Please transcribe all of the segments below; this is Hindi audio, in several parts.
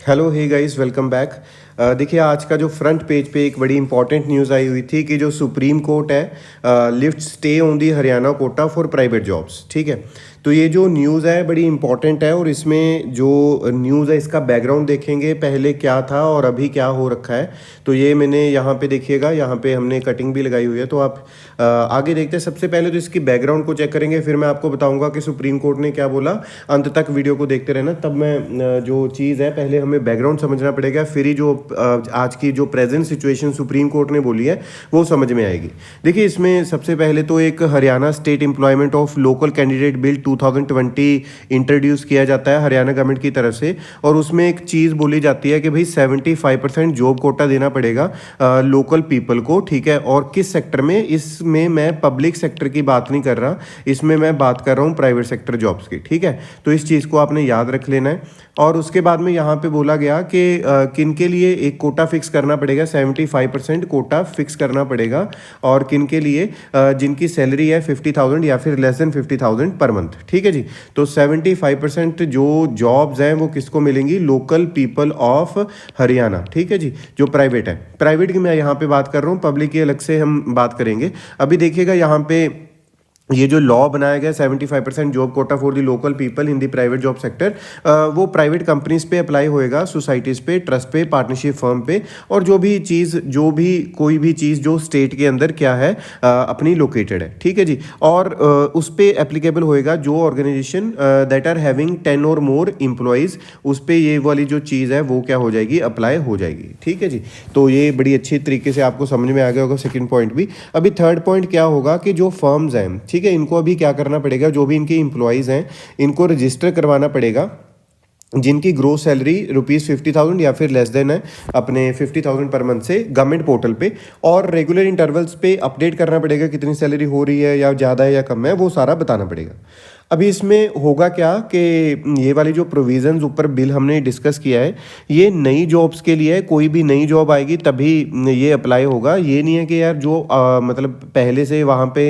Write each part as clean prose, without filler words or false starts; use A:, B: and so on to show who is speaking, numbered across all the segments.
A: Hello hey guys, welcome back. देखिए, आज का जो फ्रंट पेज पे एक बड़ी इंपॉर्टेंट न्यूज़ आई हुई थी कि जो सुप्रीम कोर्ट है lift stay on the Haryana Kota for private jobs. ठीक है, तो ये जो न्यूज़ है बड़ी इंपॉर्टेंट है और इसमें जो न्यूज़ है इसका बैकग्राउंड देखेंगे, पहले क्या था और अभी क्या हो रखा है। तो ये मैंने यहाँ पे देखिएगा, यहाँ पे हमने कटिंग भी लगाई हुई है, तो आप आगे देखते हैं। सबसे पहले तो इसकी बैकग्राउंड को चेक करेंगे, फिर मैं आपको बताऊंगा कि सुप्रीम कोर्ट ने क्या बोला। अंत तक वीडियो को देखते रहना, तब मैं जो चीज़ है पहले हमें बैकग्राउंड समझना पड़ेगा, फिर ही जो आज की जो प्रेजेंट सिचुएशन सुप्रीम कोर्ट ने बोली है वो समझ में आएगी। देखिए, इसमें सबसे पहले तो एक Haryana state employment of local candidate bill 2020 introduce किया जाता है हरियाणा गवर्नमेंट की तरफ से, और उसमें एक चीज़ बोली जाती है कि भाई 75% जॉब कोटा देना पड़ेगा लोकल पीपल को। ठीक है, और किस सेक्टर में? इसमें मैं पब्लिक सेक्टर की बात नहीं कर रहा, इसमें मैं बात कर रहा हूँ प्राइवेट सेक्टर जॉब्स की। ठीक है, तो इस चीज़ को आपने याद रख लेना है। और उसके बाद में यहाँ पे बोला गया कि किन के लिए एक कोटा फिक्स करना पड़ेगा, 75% कोटा फिक्स करना पड़ेगा, और किन के लिए जिनकी सैलरी है 50,000 या फिर लेस देन 50,000 पर मंथ। ठीक है जी, तो 75% जो जॉब्स हैं वो किसको मिलेंगी? Local people of Haryana. ठीक है जी, जो प्राइवेट है। प्राइवेट की मैं यहाँ पे बात कर रहा हूँ, पब्लिक की अलग से हम बात करेंगे। अभी देखिएगा यहाँ पे ये जो लॉ बनाया गया 75% job Kota for the local people in the private job sector, वो प्राइवेट कंपनीज पे अप्लाई होएगा, सोसाइटीज़ पे, ट्रस्ट पे, पार्टनरशिप फर्म पे, और जो भी कोई भी चीज़ जो स्टेट के अंदर क्या है अपनी लोकेटेड है। ठीक है जी, और उस पे एप्लीकेबल होएगा जो ऑर्गेनाइजेशन दैट आर हैविंग 10 और मोर एम्प्लॉयज़, उस पे ये वाली जो चीज़ है वो क्या हो जाएगी? अप्लाई हो जाएगी। ठीक है जी, तो ये बड़ी अच्छी तरीके से आपको समझ में आ गया होगा सेकेंड पॉइंट भी। अभी थर्ड पॉइंट क्या होगा कि जो फर्म्स हैं, ठीक है, इनको अभी क्या करना पड़ेगा? जो भी इनके एम्प्लॉयज़ हैं इनको रजिस्टर करवाना पड़ेगा, जिनकी ग्रोस सैलरी ₹50,000 या फिर लेस देन है अपने 50,000 पर मंथ से, गवर्नमेंट पोर्टल पे, और रेगुलर इंटरवल्स पे अपडेट करना पड़ेगा कितनी सैलरी हो रही है, या ज़्यादा है या कम है, वो सारा बताना पड़ेगा। अभी इसमें होगा क्या कि ये वाली जो प्रोविजंस ऊपर बिल हमने डिस्कस किया है, ये नई जॉब्स के लिए है। कोई भी नई जॉब आएगी तभी ये अप्लाई होगा। ये नहीं है कि यार जो मतलब पहले से वहाँ पे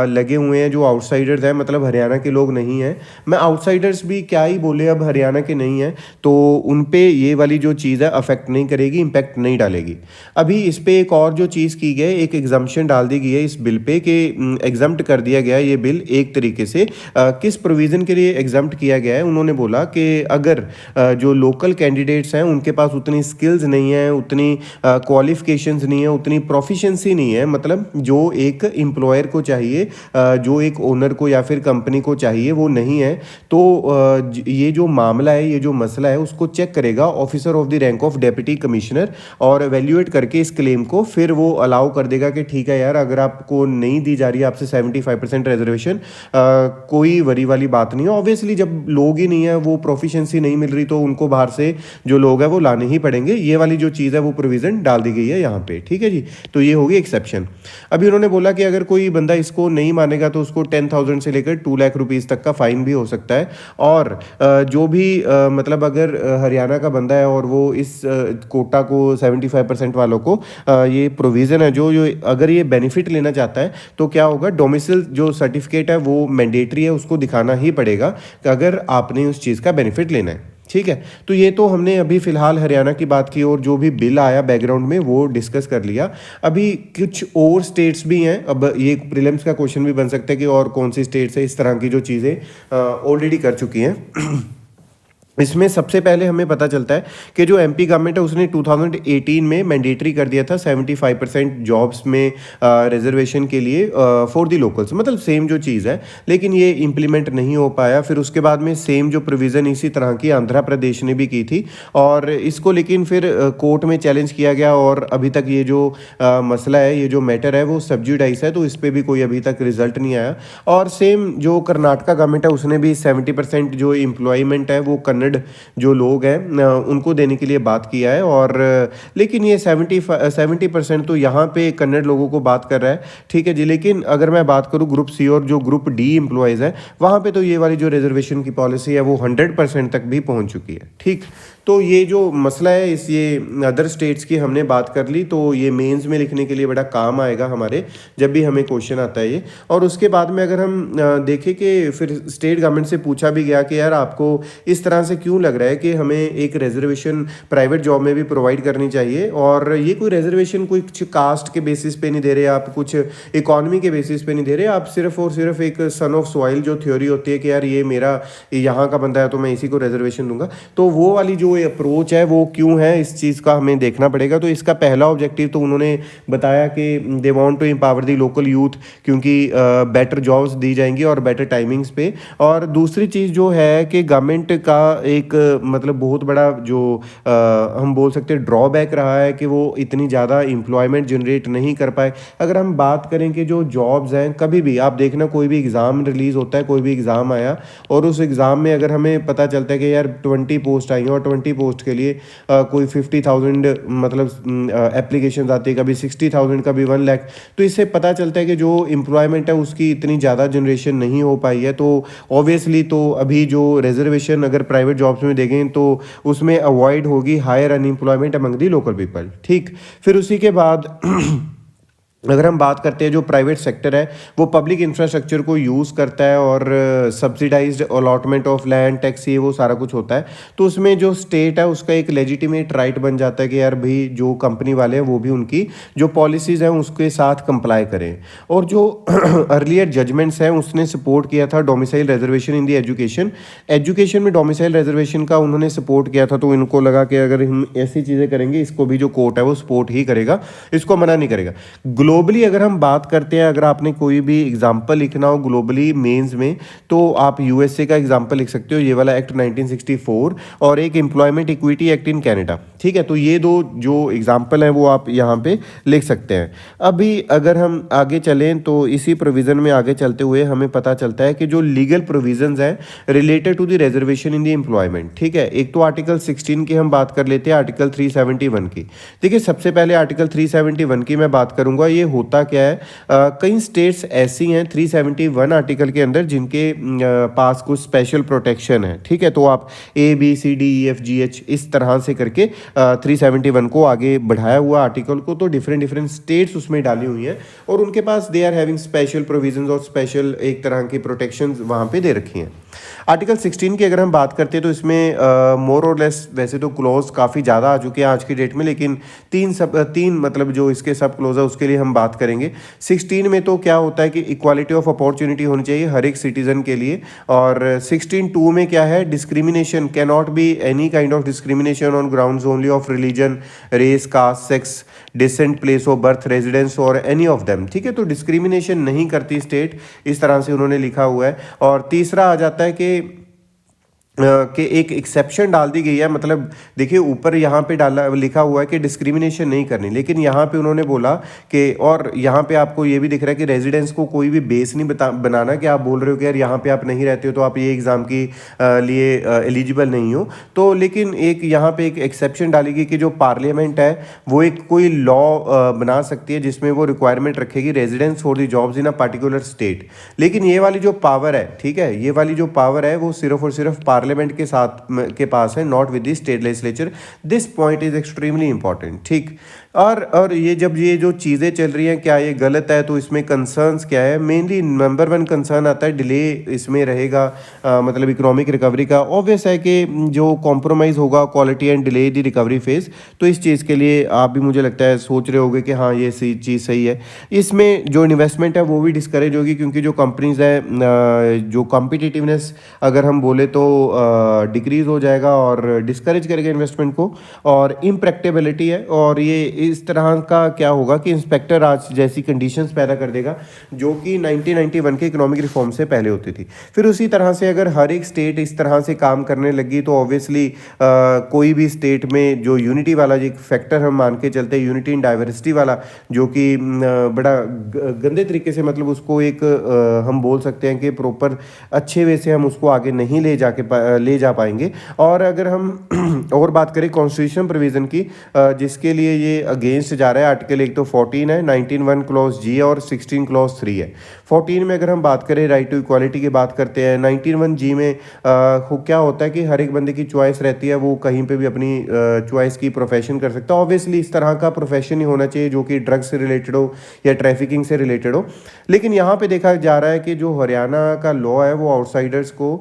A: लगे हुए हैं, जो आउटसाइडर्स हैं, मतलब हरियाणा के लोग नहीं हैं। मैं आउटसाइडर्स भी क्या ही बोले, अब हरियाणा के नहीं हैं, तो उन पे ये वाली जो चीज़ है अफेक्ट नहीं करेगी, इम्पैक्ट नहीं डालेगी। अभी इस पे एक और जो चीज़ की गई, एक एग्जाम्पशन डाल दी गई है इस बिल पे कि एग्जाम्प्ट कर दिया गया है ये बिल एक तरीके से। किस प्रोविज़न के लिए एग्जाम्प्ट किया गया है? उन्होंने बोला कि अगर जो लोकल कैंडिडेट्स हैं उनके पास उतनी स्किल्स नहीं है, उतनी क्वालिफिकेशंस नहीं है, उतनी प्रोफिशिएंसी नहीं है, मतलब जो एक एम्प्लॉयर को चाहिए, जो एक ओनर को या फिर कंपनी को चाहिए, वो नहीं है, तो ये जो मामला है, ये जो मसला है, उसको चेक करेगा officer of the rank of deputy commissioner, और एवेल्यूएट करके इस क्लेम को फिर वो अलाउ कर देगा कि ठीक है यार, अगर आपको नहीं दी जा रही है आपसे 75% रिजर्वेशन, कोई वरी वाली बात नहीं है। ऑब्वियसली जब लोग ही नहीं है, वो प्रोफिशिएंसी नहीं मिल रही, तो उनको बाहर से जो लोग हैं वो लाने ही पड़ेंगे। ये वाली जो चीज़ है वो प्रोविज़न डाल दी गई है यहाँ पे। ठीक है जी, तो ये होगी एक्सेप्शन। अभी उन्होंने बोला कि अगर कोई बंदा इसको नहीं मानेगा तो उसको 10,000 से लेकर 2 लाख रुपीज़ तक का फाइन भी हो सकता है। और जो भी मतलब अगर हरियाणा का बंदा है और वो इस कोटा को 75% वालों को ये प्रोविज़न है जो जो अगर ये बेनिफिट लेना चाहता है, तो क्या होगा? डोमिसाइल जो सर्टिफिकेट है वो मैंडेटरी है, उसको दिखाना ही पड़ेगा कि अगर आपने उस चीज़ का बेनिफिट लेना है। ठीक है, तो ये तो हमने अभी फ़िलहाल हरियाणा की बात की, और जो भी बिल आया बैकग्राउंड में वो डिस्कस कर लिया। अभी कुछ और स्टेट्स भी हैं, अब ये प्रीलिम्स का क्वेश्चन भी बन सकता है कि और कौन सी स्टेट्स है इस तरह की जो चीज़ें ऑलरेडी कर चुकी हैं। इसमें सबसे पहले हमें पता चलता है कि जो एमपी गवर्नमेंट है उसने 2018 में मैंडेटरी कर दिया था 75% जॉब्स में रिजर्वेशन के लिए फॉर दी लोकल्स, मतलब सेम जो चीज़ है, लेकिन ये इम्प्लीमेंट नहीं हो पाया। फिर उसके बाद में सेम जो प्रोविज़न इसी तरह की आंध्र प्रदेश ने भी की थी, और इसको लेकिन फिर कोर्ट में चैलेंज किया गया, और अभी तक ये जो मसला है, ये जो मैटर है, वो सब्जुडाइस है, तो इस पर भी कोई अभी तक रिजल्ट नहीं आया। और सेम जो कर्नाटका गवर्नमेंट है उसने भी 70% जो एम्प्लॉयमेंट है वो कन्नड़ जो लोग हैं उनको देने के लिए बात किया है। और लेकिन ये 70% तो यहाँ पे कन्नड़ लोगों को बात कर रहा है। ठीक है जी, लेकिन अगर मैं बात करूँ ग्रुप सी और जो ग्रुप डी एम्प्लॉयज़ है, वहाँ पे तो ये वाली जो रिजर्वेशन की पॉलिसी है वो 100% तक भी पहुँच चुकी है। ठीक, तो ये जो मसला है इस ये अदर स्टेट्स की हमने बात कर ली, तो ये मेंस में लिखने के लिए बड़ा काम आएगा हमारे, जब भी हमें क्वेश्चन आता है ये। और उसके बाद में अगर हम देखें कि फिर स्टेट गवर्नमेंट से पूछा भी गया कि यार आपको इस तरह से क्यों लग रहा है कि हमें एक रिजर्वेशन प्राइवेट जॉब में भी प्रोवाइड करनी चाहिए। और ये कोई रिजर्वेशन कोई कुछ कास्ट के बेसिस पे नहीं दे रहे आप, कुछ इकोनॉमी के बेसिस पे नहीं दे रहे आप, सिर्फ और सिर्फ एक सन ऑफ सॉइल जो थ्योरी होती है कि यार ये मेरा यहाँ का बंदा है तो मैं इसी को रिजर्वेशन दूंगा, तो वो वाली जो अप्रोच है वो क्यों है, इस चीज़ का हमें देखना पड़ेगा। तो इसका पहला ऑब्जेक्टिव तो उन्होंने बताया कि they want to empower the local youth, क्योंकि बेटर जॉब्स दी जाएंगी और बेटर टाइमिंग्स पे। और दूसरी चीज़ जो है कि गवर्नमेंट का एक मतलब बहुत बड़ा जो हम बोल सकते हैं ड्रॉबैक रहा है कि वो इतनी ज़्यादा एम्प्लॉयमेंट जनरेट नहीं कर पाए। अगर हम बात करें कि जो जॉब्स हैं, कभी भी आप देखना कोई भी एग्ज़ाम रिलीज़ होता है, कोई भी एग्ज़ाम आया और उस एग्ज़ाम में अगर हमें पता चलता है कि यार 20 पोस्ट आई हैं और 20 पोस्ट के लिए कोई 50,000 मतलब एप्लीकेशन आती है, कभी 60,000, कभी 1 लाख, तो इससे पता चलता है कि जो एम्प्लॉयमेंट है उसकी इतनी ज़्यादा जनरेशन नहीं हो पाई है। तो ऑब्वियसली तो अभी जो रिजर्वेशन अगर प्राइवेट जॉब्स में देंगे तो उसमें अवॉइड होगी higher unemployment among the local people. ठीक, फिर उसी के बाद अगर हम बात करते हैं जो प्राइवेट सेक्टर है वो पब्लिक इंफ्रास्ट्रक्चर को यूज़ करता है और subsidised allotment of land tax, ये वो सारा कुछ होता है, तो उसमें जो स्टेट है उसका एक लेजिटिमेट राइट बन जाता है कि यार भाई जो कंपनी वाले हैं वो भी उनकी जो पॉलिसीज़ हैं उसके साथ कंप्लाई करें। और जो अर्लियर जजमेंट्स हैं उसने सपोर्ट किया था डोमिसाइल रिजर्वेशन इन दी एजुकेशन में डोमिसाइल रिजर्वेशन का उन्होंने सपोर्ट किया था। तो इनको लगा कि अगर हम ऐसी चीज़ें करेंगे इसको भी जो कोर्ट है वो सपोर्ट ही करेगा, इसको मना नहीं करेगा। ग्लोबली अगर हम बात करते हैं, अगर आपने कोई भी एग्जाम्पल लिखना हो ग्लोबली मेंस में, तो आप यूएसए का एग्जाम्पल लिख सकते हो, ये वाला एक्ट 1964, और एक employment equity act in Canada. ठीक है, तो ये दो जो एग्जाम्पल हैं वो आप यहाँ पे लिख सकते हैं। अभी अगर हम आगे चलें तो इसी प्रोविज़न में आगे चलते हुए हमें पता चलता है कि जो लीगल प्रोविजंस हैं related to the reservation in the employment. ठीक है, एक तो आर्टिकल 16 की हम बात कर लेते हैं, आर्टिकल 371 की। देखिए सबसे पहले आर्टिकल 371 की मैं बात करूंगा। ये होता क्या है, कई स्टेट्स ऐसी हैं 371 आर्टिकल के अंदर जिनके पास कुछ स्पेशल प्रोटेक्शन है। ठीक है, तो आप ABCDEFGH इस तरह से करके 371 को आगे बढ़ाया हुआ आर्टिकल को, तो डिफरेंट डिफरेंट स्टेट्स उसमें डाली हुई हैं और उनके पास they are having special provisions और स्पेशल एक तरह की प्रोटेक्शन वहाँ पे दे रखी हैं। आर्टिकल 16 की अगर हम बात करते हैं तो इसमें मोर और लेस वैसे तो क्लोज काफ़ी ज़्यादा आ चुके हैं आज की डेट में, लेकिन तीन मतलब जो इसके सब क्लोज है उसके लिए हम बात करेंगे। 16 में तो क्या होता है कि इक्वालिटी ऑफ अपॉर्चुनिटी होनी चाहिए हर एक सिटीजन के लिए, और 16(2) में क्या है, discrimination can not be any kind of discrimination on grounds only of religion, race, caste, sex, descent, place of birth, residence और एनी ऑफ देम। ठीक है, तो डिस्क्रिमिनेशन नहीं करती स्टेट, इस तरह से उन्होंने लिखा हुआ है। और तीसरा आ जाता है कि एक एक्सेप्शन डाल दी गई है, मतलब देखिए ऊपर यहाँ पे डाला लिखा हुआ है कि डिस्क्रिमिनेशन नहीं करनी, लेकिन यहाँ पे उन्होंने बोला कि, और यहाँ पे आपको ये भी दिख रहा है कि रेजिडेंस को कोई भी बेस नहीं बनाना कि आप बोल रहे हो कि यार यहाँ पे आप नहीं रहते हो तो आप ये एग्ज़ाम की लिए एलिजिबल नहीं हो। तो लेकिन एक यहाँ पे एक एक्सेप्शन डाली गई कि जो पार्लियामेंट है वो एक कोई लॉ बना सकती है जिसमें वो रिक्वायरमेंट रखेगी residence for the jobs in a particular state. लेकिन ये वाली जो पावर है, ठीक है, ये वाली जो पावर है वो सिर्फ और सिर्फ पार्लियामेंट के साथ के पास है, not with the state legislature. This point is extremely important. ठीक, और ये जब ये जो चीज़ें चल रही हैं क्या ये गलत है, तो इसमें कंसर्न्स क्या है, मेनली नंबर 1 कंसर्न आता है डिले इसमें रहेगा, मतलब इकोनॉमिक रिकवरी का। ऑब्वियस है कि जो कॉम्प्रोमाइज़ होगा quality and delay the recovery phase, तो इस चीज़ के लिए आप भी मुझे लगता है सोच रहे होगे कि हाँ ये चीज़ सही है। इसमें जो इन्वेस्टमेंट है वो भी डिस्करेज होगी, क्योंकि जो कंपनीज है जो कॉम्पिटिटिवनेस अगर हम बोले तो डिक्रीज़ हो जाएगा और डिस्करेज करेगा इन्वेस्टमेंट को, और इम्प्रैक्टिबिलिटी है, और ये इस तरह का क्या होगा कि इंस्पेक्टर राज जैसी कंडीशंस पैदा कर देगा जो कि 1991 के इकोनॉमिक रिफॉर्म से पहले होती थी। फिर उसी तरह से अगर हर एक स्टेट इस तरह से काम करने लगी तो ऑब्वियसली कोई भी स्टेट में जो यूनिटी वाला एक फैक्टर हम मान के चलते हैं, यूनिटी इन डाइवर्सिटी वाला, जो कि बड़ा गंदे तरीके से मतलब उसको एक हम बोल सकते हैं कि प्रॉपर अच्छे वे से हम उसको आगे नहीं ले जा पाएंगे। और अगर हम और बात करें कॉन्स्टिट्यूशन प्रोविज़न की, जिसके लिए ये अगेंस्ट जा रहा है, आर्टिकल एक तो 14 है, 19(1) क्लॉज G और 16 क्लॉज 3 है। 14 में अगर हम बात करें राइट टू इक्वालिटी की बात करते हैं, 19(1) G में क्या होता है कि हर एक बंदे की चॉइस रहती है, वो कहीं पे भी अपनी चॉइस की प्रोफेशन कर सकता है। ऑब्वियसली इस तरह का प्रोफेशन ही होना चाहिए जो कि ड्रग्स से रिलेटेड हो या ट्रैफिकिंग से रिलेटेड हो। लेकिन यहाँ पे देखा जा रहा है कि जो हरियाणा का लॉ है वो आउटसाइडर्स को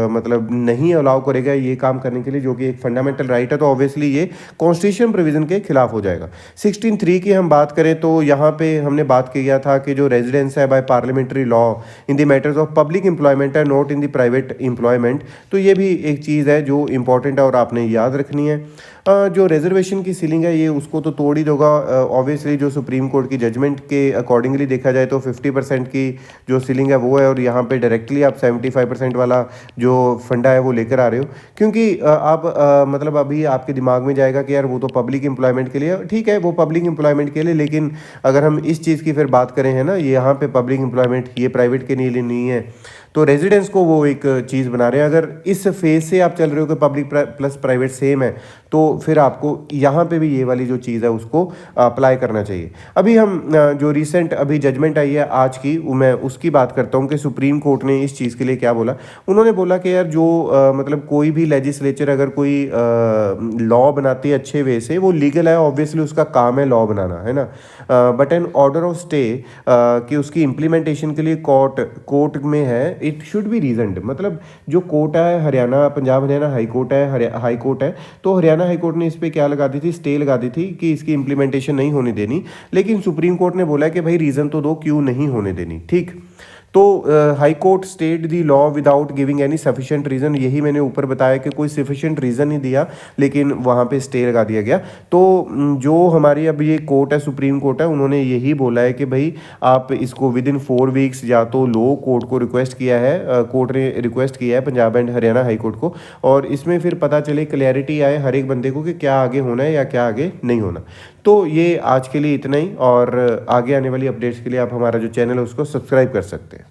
A: मतलब नहीं अलाउ करेगा ये काम करने के लिए, जो कि एक फंडामेंटल राइट है, तो ऑब्वियसली ये कॉन्स्टिट्यूशन प्रोविजन के खिलाफ हो जाएगा। 16(3) की हम बात करें तो यहाँ पे हमने बात किया था कि जो रेजिडेंस है by parliamentary law in the matters of public employment है, not in the private employment, तो ये भी एक चीज़ है जो इंपॉर्टेंट है और आपने याद रखनी है। जो रिजर्वेशन की सीलिंग है ये उसको तो तोड़ ही देगा ऑब्वियसली, जो सुप्रीम कोर्ट की जजमेंट के अकॉर्डिंगली देखा जाए तो 50% की जो सीलिंग है वो है, और यहाँ पे डायरेक्टली आप 75% वाला जो फंडा है वो लेकर आ रहे हो, क्योंकि आप मतलब अभी आपके दिमाग में जाएगा कि यार वो तो पब्लिक एम्प्लॉयमेंट के लिए, ठीक है वो पब्लिक एम्प्लॉयमेंट के लिए, लेकिन अगर हम इस चीज़ की फिर बात करें है ना, ये यहाँ पे पब्लिक एम्प्लॉयमेंट ये प्राइवेट के लिए नहीं है, तो रेजिडेंस को वो एक चीज़ बना रहे हैं। अगर इस फेज से आप चल रहे हो कि पब्लिक प्लस प्राइवेट सेम है, तो फिर आपको यहाँ पे भी ये वाली जो चीज़ है उसको अप्लाई करना चाहिए। अभी हम जो रिसेंट अभी जजमेंट आई है आज की, मैं उसकी बात करता हूँ कि सुप्रीम कोर्ट ने इस चीज़ के लिए क्या बोला। उन्होंने बोला कि यार जो मतलब कोई भी लेजिस्लेचर अगर कोई लॉ बनाती है अच्छे वे से, वो लीगल है, ऑब्वियसली उसका काम है लॉ बनाना, है ना, but an order of stay कि उसकी इम्प्लीमेंटेशन के लिए कोर्ट में है, इट शुड बी रीजनड। मतलब जो कोर्ट है हरियाणा, पंजाब हरियाणा हाई कोर्ट है, हाई कोर्ट है, तो हरियाणा हाई कोर्ट ने इस पर क्या लगा दी थी, स्टे लगा दी थी कि इसकी इम्प्लीमेंटेशन नहीं होने देनी, लेकिन सुप्रीम कोर्ट ने बोला कि भाई रीज़न तो दो क्यों नहीं होने देनी, ठीक। तो high court state the law without giving any sufficient reason, यही मैंने ऊपर बताया कि कोई सफिशिएंट रीज़न नहीं दिया, लेकिन वहाँ पे स्टे लगा दिया गया। तो जो हमारी अब ये कोर्ट है, सुप्रीम कोर्ट है, उन्होंने यही बोला है कि भाई आप इसको विद इन 4 वीक्स, या तो लो कोर्ट को रिक्वेस्ट किया है, कोर्ट ने रिक्वेस्ट किया है Punjab and Haryana high court को, और इसमें फिर पता चले, क्लैरिटी आए हर एक बंदे को कि क्या आगे होना है या क्या आगे नहीं होना। तो ये आज के लिए इतना ही, और आगे आने वाली अपडेट्स के लिए आप हमारा जो चैनल है उसको सब्सक्राइब कर सकते हैं।